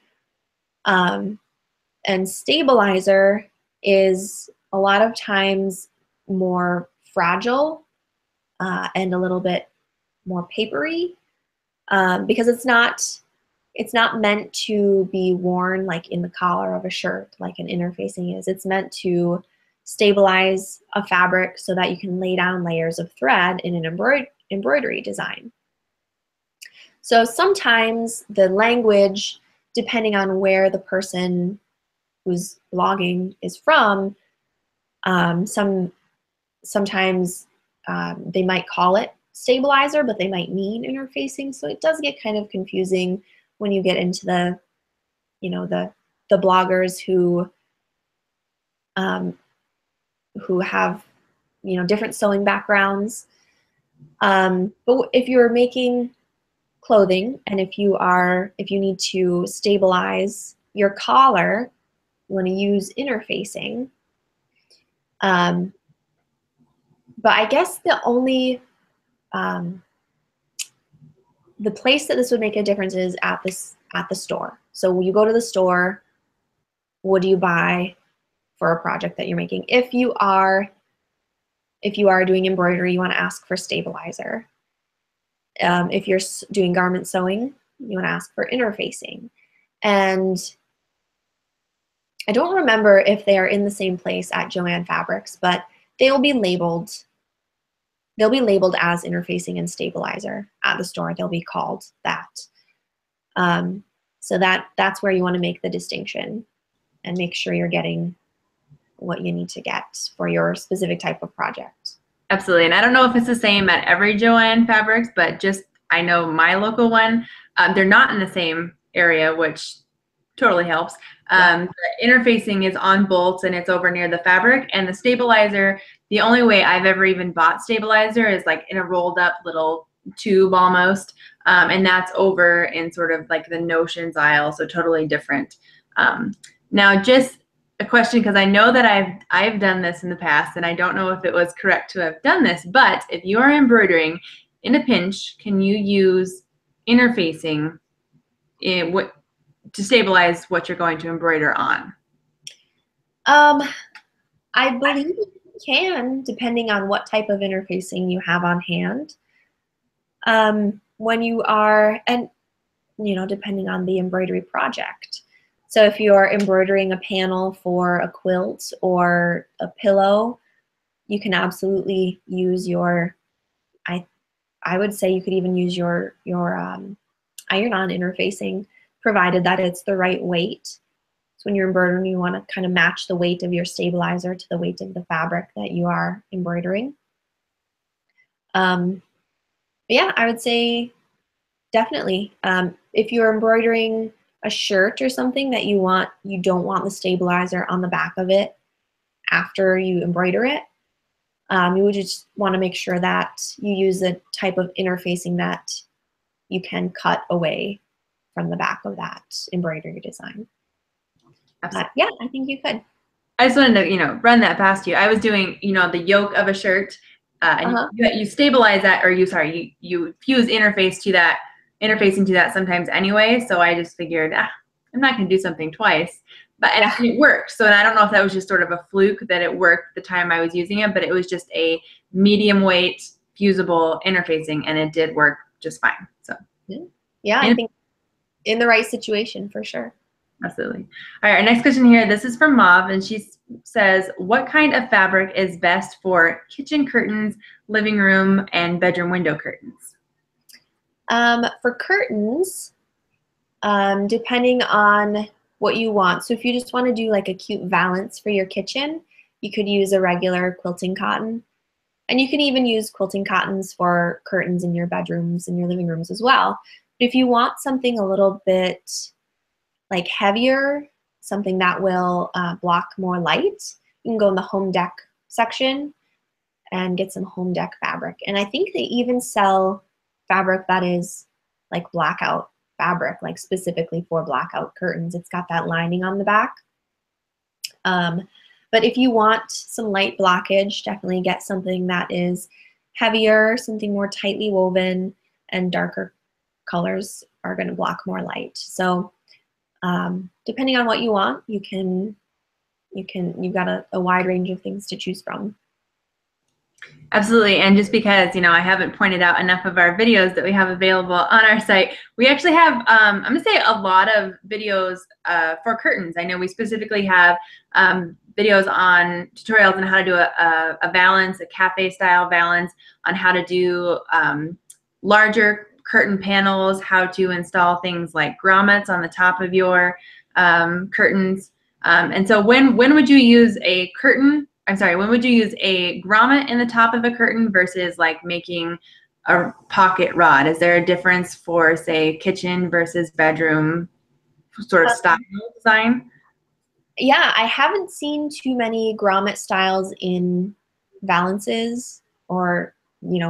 And stabilizer is a lot of times more fragile and a little bit more papery because it's not meant to be worn like in the collar of a shirt like an interfacing is. It's meant to stabilize a fabric so that you can lay down layers of thread in an embroidery design. So sometimes the language, depending on where the person who's blogging is from, sometimes they might call it stabilizer, but they might mean interfacing. So it does get kind of confusing when you get into the, you know, the bloggers who have, you know, different sewing backgrounds. But if you're making clothing and if you need to stabilize your collar, you want to use interfacing. But I guess the only the place that this would make a difference is at the store. So when you go to the store, what do you buy for a project that you're making? If you are doing embroidery, you want to ask for stabilizer. If you're doing garment sewing, you want to ask for interfacing. And I don't remember if they are in the same place at Joann Fabrics, but they'll be labeled as interfacing and stabilizer at the store. They'll be called that. So that's where you want to make the distinction and make sure you're getting what you need to get for your specific type of project. Absolutely. And I don't know if it's the same at every Joann Fabrics, but just I know my local one, they're not in the same area, which totally helps. The interfacing is on bolts and it's over near the fabric, and the stabilizer, the only way I've ever even bought stabilizer is like in a rolled up little tube almost, and that's over in sort of like the notions aisle, so totally different. Now just a question, because I know that I've done this in the past, and I don't know if it was correct to have done this, but if you are embroidering in a pinch, can you use interfacing to stabilize what you're going to embroider on? I believe you can, depending on what type of interfacing you have on hand. When you are, and depending on the embroidery project. So if you're embroidering a panel for a quilt or a pillow, you can absolutely use your, I would say you could even use your iron-on interfacing, provided that it's the right weight. So when you're embroidering, you want to kind of match the weight of your stabilizer to the weight of the fabric that you are embroidering. Yeah, I would say definitely. If you're embroidering a shirt or something that you don't want the stabilizer on the back of it after you embroider it, you would just want to make sure that you use a type of interfacing that you can cut away from the back of that embroidery design. Yeah, I think you could. I just wanted to, run that past you. I was doing, the yoke of a shirt, and you stabilize that, or you fuse interfacing to that sometimes anyway. So I just figured, I'm not going to do something twice, but it worked. So I don't know if that was just sort of a fluke that it worked the time I was using it, but it was just a medium weight fusible interfacing, and it did work just fine. So yeah, I think in the right situation for sure. Absolutely. All right, our next question here, this is from Mauve, and she says, what kind of fabric is best for kitchen curtains, living room, and bedroom window curtains? For curtains, depending on what you want. So if you just want to do like a cute valance for your kitchen, you could use a regular quilting cotton. And you can even use quilting cottons for curtains in your bedrooms and your living rooms as well. But if you want something a little bit like heavier, something that will block more light, you can go in the home deck section and get some home deck fabric. And I think they even sell fabric that is like blackout fabric, like specifically for blackout curtains. It's got that lining on the back. But if you want some light blockage, definitely get something that is heavier, something more tightly woven, and darker colors are going to block more light. So depending on what you want, you've got a wide range of things to choose from. Absolutely, and just because, I haven't pointed out enough of our videos that we have available on our site, we actually have, I'm going to say a lot of videos for curtains. I know we specifically have videos on tutorials on how to do a valance, a cafe-style valance, on how to do larger curtain panels, how to install things like grommets on the top of your curtains. And so when would you use a curtain? When would you use a grommet in the top of a curtain versus like making a pocket rod? Is there a difference for, say, kitchen versus bedroom sort of style design? Yeah, I haven't seen too many grommet styles in valances or,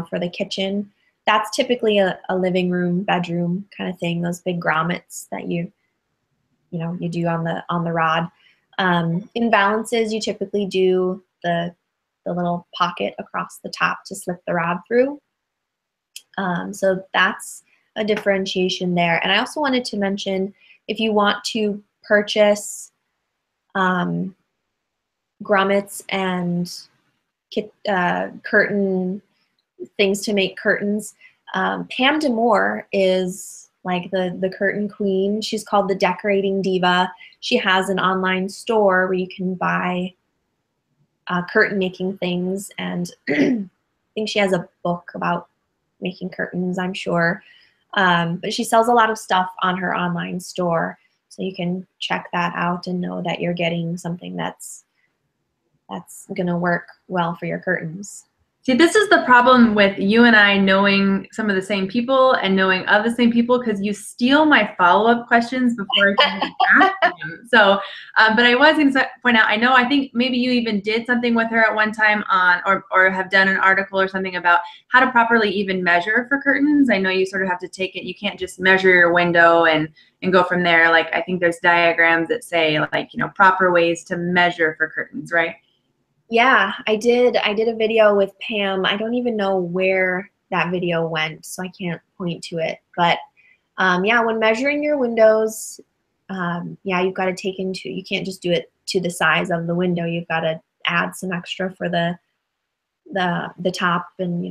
for the kitchen. That's typically a living room, bedroom kind of thing, those big grommets that you do on the rod. In valances, you typically do the little pocket across the top to slip the rod through. So that's a differentiation there. And I also wanted to mention, if you want to purchase grommets and curtain things to make curtains, Pam Demore is like the curtain queen. She's called the Decorating Diva. She has an online store where you can buy curtain making things, and I think she has a book about making curtains, I'm sure. But she sells a lot of stuff on her online store, so you can check that out and know that you're getting something that's gonna work well for your curtains. See, this is the problem with you and I knowing some of the same people and knowing of the same people, because you steal my follow-up questions before I can even ask them. So, but I was going to point out, I think maybe you even did something with her at one time on, or have done an article or something about how to properly even measure for curtains. I know you sort of have to take it, you can't just measure your window and go from there. Like, I think there's diagrams that say, like, proper ways to measure for curtains, right? Yeah, I did a video with Pam. I don't even know where that video went, so I can't point to it. But yeah, when measuring your windows, yeah, you've got to take into, you can't just do it to the size of the window. You've got to add some extra for the top, and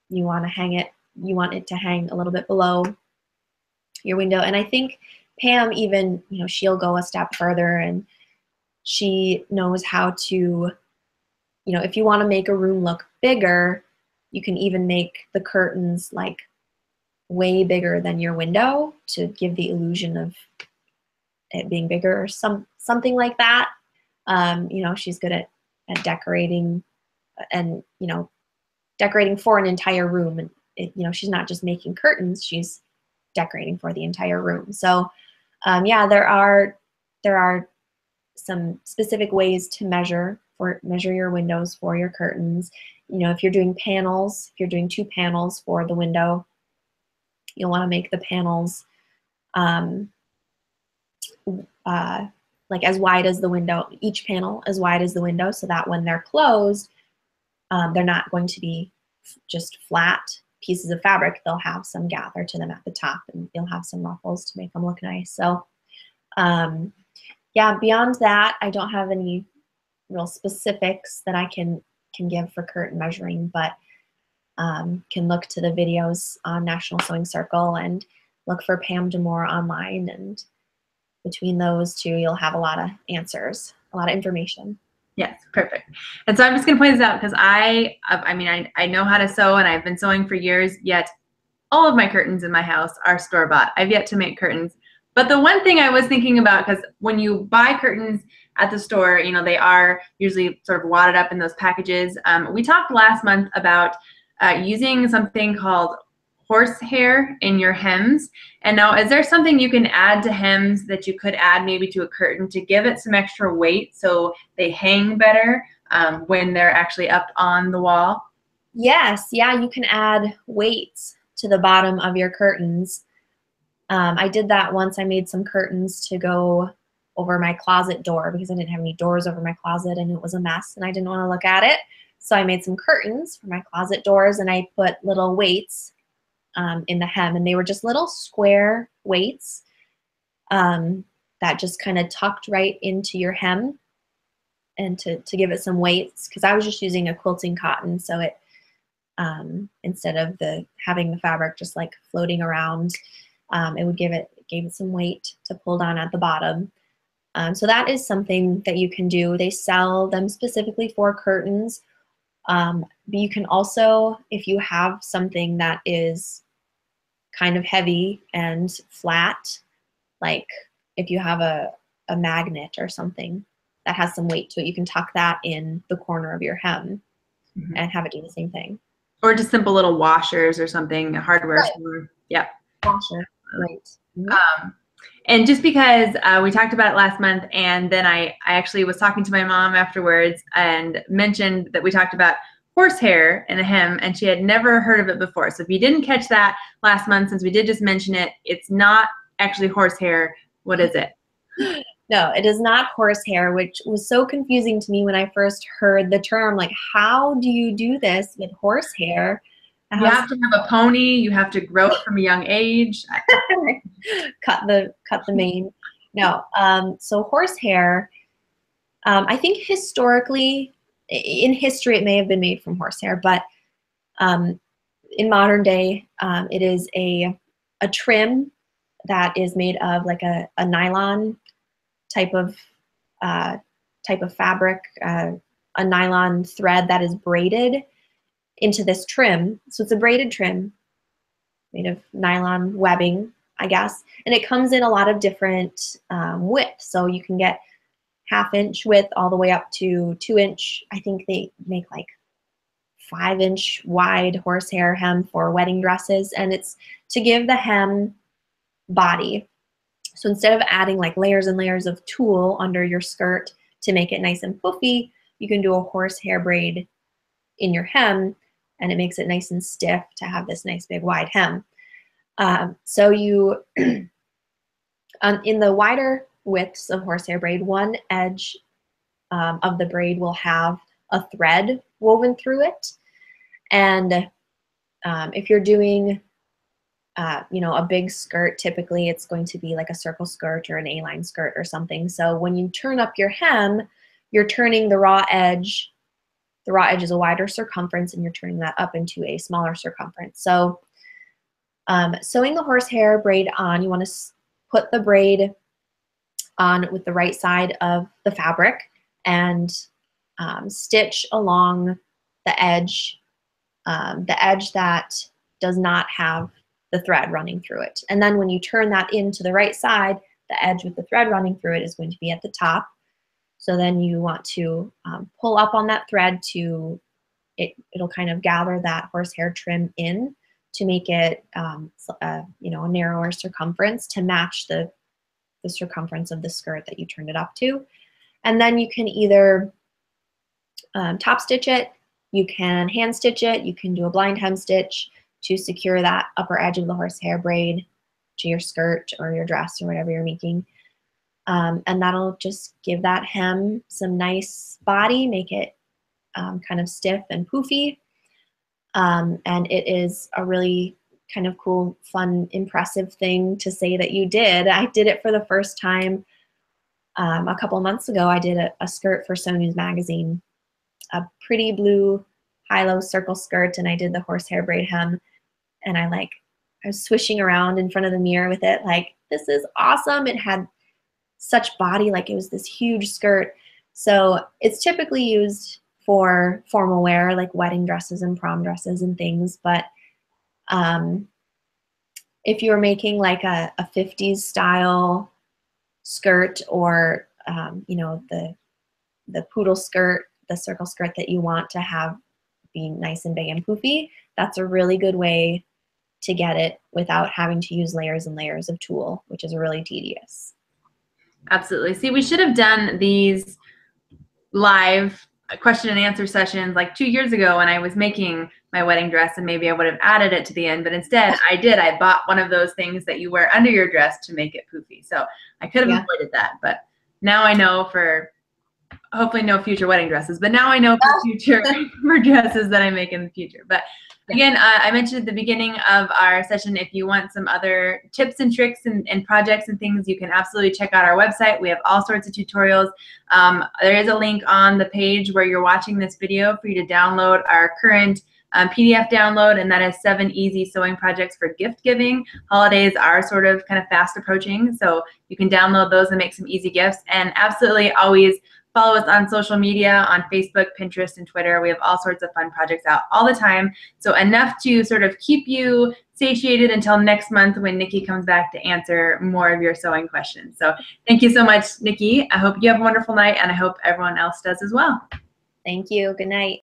you want it to hang a little bit below your window. And I think Pam even, she'll go a step further, and she knows how to, if you want to make a room look bigger, you can even make the curtains like way bigger than your window to give the illusion of it being bigger, or something like that. She's good at decorating, and decorating for an entire room. And she's not just making curtains; she's decorating for the entire room. So yeah, there are some specific ways to measure your windows for your curtains. If you're doing panels, if you're doing 2 panels for the window, you'll want to make the panels like as wide as the window, each panel as wide as the window, so that when they're closed, they're not going to be just flat pieces of fabric. They'll have some gather to them at the top, and you'll have some ruffles to make them look nice. So yeah, beyond that, I don't have any real specifics that I can give for curtain measuring, but can look to the videos on National Sewing Circle and look for Pam Demore online, and between those two, you'll have a lot of answers, a lot of information. Yes, perfect. And so I'm just going to point this out, because I know how to sew, and I've been sewing for years, yet all of my curtains in my house are store-bought. I've yet to make curtains. But the one thing I was thinking about, because when you buy curtains at the store, they are usually sort of wadded up in those packages. We talked last month about using something called horsehair in your hems. And now, is there something you can add to hems that you could add maybe to a curtain to give it some extra weight so they hang better when they're actually up on the wall? Yes, yeah, you can add weights to the bottom of your curtains. I did that once. I made some curtains to go over my closet door because I didn't have any doors over my closet, and it was a mess, and I didn't want to look at it. So I made some curtains for my closet doors, and I put little weights in the hem, and they were just little square weights that just kind of tucked right into your hem, and to give it some weights, because I was just using a quilting cotton, so it instead of having the fabric just like floating around, it gave it some weight to pull down at the bottom. So that is something that you can do. They sell them specifically for curtains. But you can also, if you have something that is kind of heavy and flat, like if you have a magnet or something that has some weight to it, you can tuck that in the corner of your hem and have it do the same thing. Or just simple little washers or something, a hardware store. Yep. Washer, right. And just because we talked about it last month, and then I actually was talking to my mom afterwards and mentioned that we talked about horsehair in a hem, and she had never heard of it before. So if you didn't catch that last month, since we did just mention it, it's not actually horsehair. What is it? No, it is not horsehair, which was so confusing to me when I first heard the term. Like, how do you do this with horsehair? You have to have a pony. You have to grow it from a young age. cut the mane. No. So horsehair, I think historically, in history, it may have been made from horsehair, but in modern day, it is a trim that is made of like a nylon type of fabric, a nylon thread that is braided into this trim. So it's a braided trim made of nylon webbing, I guess, and it comes in a lot of different widths. So you can get 1/2 inch width all the way up to 2 inch. I think they make like 5 inch wide horsehair hem for wedding dresses, and it's to give the hem body. So instead of adding like layers and layers of tulle under your skirt to make it nice and poofy, you can do a horsehair braid in your hem, and it makes it nice and stiff to have this nice big wide hem. So you, in the wider widths of horsehair braid, one edge of the braid will have a thread woven through it. And if you're doing you know, a big skirt, typically it's going to be like a circle skirt or an A-line skirt or something. So when you turn up your hem, you're turning the raw edge. The raw edge is a wider circumference, and you're turning that up into a smaller circumference. So sewing the horsehair braid on, you want to put the braid on with the right side of the fabric and stitch along the edge that does not have the thread running through it. And then when you turn that into the right side, the edge with the thread running through it is going to be at the top. So then you want to pull up on that thread to, it'll kind of gather that horsehair trim in to make it, you know, a narrower circumference to match the circumference of the skirt that you turned it up to. And then you can either top stitch it, you can hand stitch it, you can do a blind hem stitch to secure that upper edge of the horsehair braid to your skirt or your dress or whatever you're making. And that'll just give that hem some nice body, make it kind of stiff and poofy. And it is a really kind of cool, fun, impressive thing to say that you did. I did it for the first time a couple months ago. I did a skirt for Sew News magazine, a pretty blue high-low circle skirt, and I did the horsehair braid hem. And I was swishing around in front of the mirror with it, like, this is awesome. It had such body, like it was this huge skirt. So it's typically used for formal wear, like wedding dresses and prom dresses and things. But if you're making like a 50s style skirt, or you know, the poodle skirt, the circle skirt that you want to have be nice and big and poofy, that's a really good way to get it without having to use layers and layers of tulle, which is really tedious. Absolutely. See, we should have done these live question and answer sessions like 2 years ago when I was making my wedding dress, and maybe I would have added it to the end, but instead I bought one of those things that you wear under your dress to make it poofy. So I could have avoided that, but now I know for hopefully no future wedding dresses, but now I know for future for dresses that I make in the future. But again, I mentioned at the beginning of our session, if you want some other tips and tricks and projects and things, you can absolutely check out our website. We have all sorts of tutorials. There is a link on the page where you're watching this video for you to download our current PDF download, and that is 7 easy sewing projects for gift giving. Holidays are sort of kind of fast approaching, so you can download those and make some easy gifts. And absolutely always follow us on social media, on Facebook, Pinterest, and Twitter. We have all sorts of fun projects out all the time. So enough to sort of keep you satiated until next month when Nicki comes back to answer more of your sewing questions. So thank you so much, Nicki. I hope you have a wonderful night, and I hope everyone else does as well. Thank you. Good night.